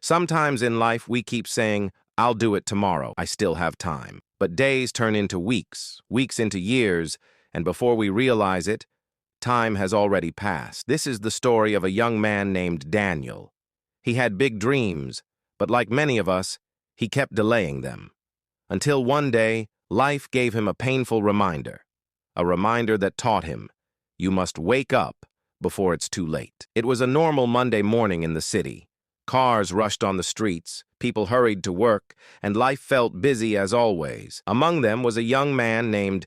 Sometimes in life we keep saying, I'll do it tomorrow, I still have time. But days turn into weeks, weeks into years, and before we realize it, time has already passed. This is the story of a young man named Daniel. He had big dreams, but like many of us, he kept delaying them. Until one day, life gave him a painful reminder. A reminder that taught him, you must wake up before it's too late. It was a normal Monday morning in the city. Cars rushed on the streets, people hurried to work, and life felt busy as always. Among them was a young man named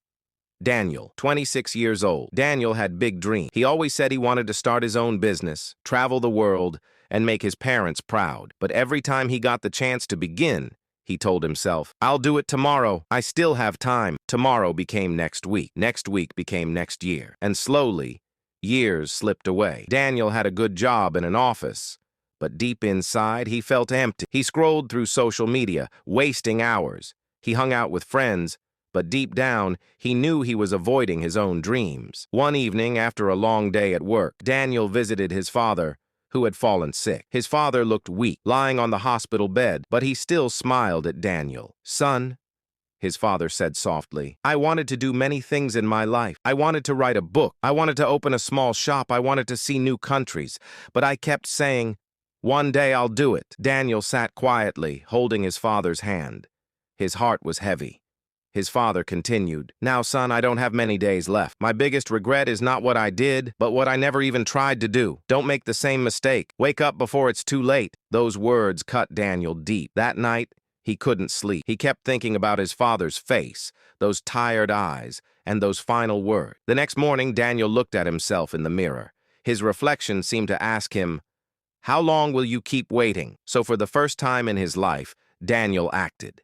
Daniel, 26 years old. Daniel had big dreams. He always said he wanted to start his own business, travel the world, and make his parents proud. But every time he got the chance to begin, he told himself, I'll do it tomorrow. I still have time. Tomorrow became next week. Next week became next year. And slowly, years slipped away. Daniel had a good job in an office, but deep inside, he felt empty. He scrolled through social media, wasting hours. He hung out with friends, but deep down, he knew he was avoiding his own dreams. One evening, after a long day at work, Daniel visited his father, who had fallen sick. His father looked weak, lying on the hospital bed, but he still smiled at Daniel. Son, his father said softly, I wanted to do many things in my life. I wanted to write a book. I wanted to open a small shop. I wanted to see new countries. But I kept saying, one day I'll do it. Daniel sat quietly, holding his father's hand. His heart was heavy. His father continued, Now, son, I don't have many days left. My biggest regret is not what I did, but what I never even tried to do. Don't make the same mistake. Wake up before it's too late. Those words cut Daniel deep. That night, he couldn't sleep. He kept thinking about his father's face, those tired eyes, and those final words. The next morning, Daniel looked at himself in the mirror. His reflection seemed to ask him, How long will you keep waiting? So for the first time in his life, Daniel acted.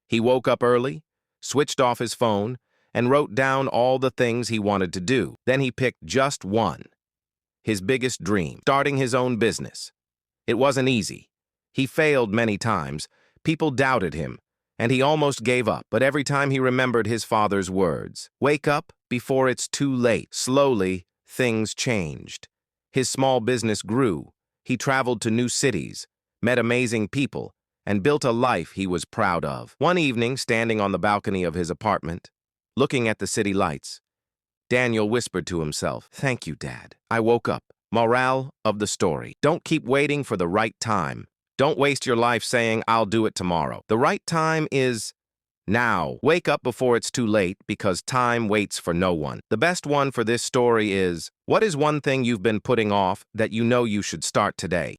He woke up early, switched off his phone, and wrote down all the things he wanted to do. Then he picked just one, his biggest dream, starting his own business. It wasn't easy. He failed many times, people doubted him, and he almost gave up. But every time he remembered his father's words, wake up before it's too late. Slowly, things changed. His small business grew. He traveled to new cities, met amazing people, and built a life he was proud of. One evening, standing on the balcony of his apartment, looking at the city lights, Daniel whispered to himself, Thank you, Dad. I woke up. Moral of the story. Don't keep waiting for the right time. Don't waste your life saying, I'll do it tomorrow. The right time is now. Wake up before it's too late because time waits for no one. The best one for this story is, what is one thing you've been putting off that you know you should start today?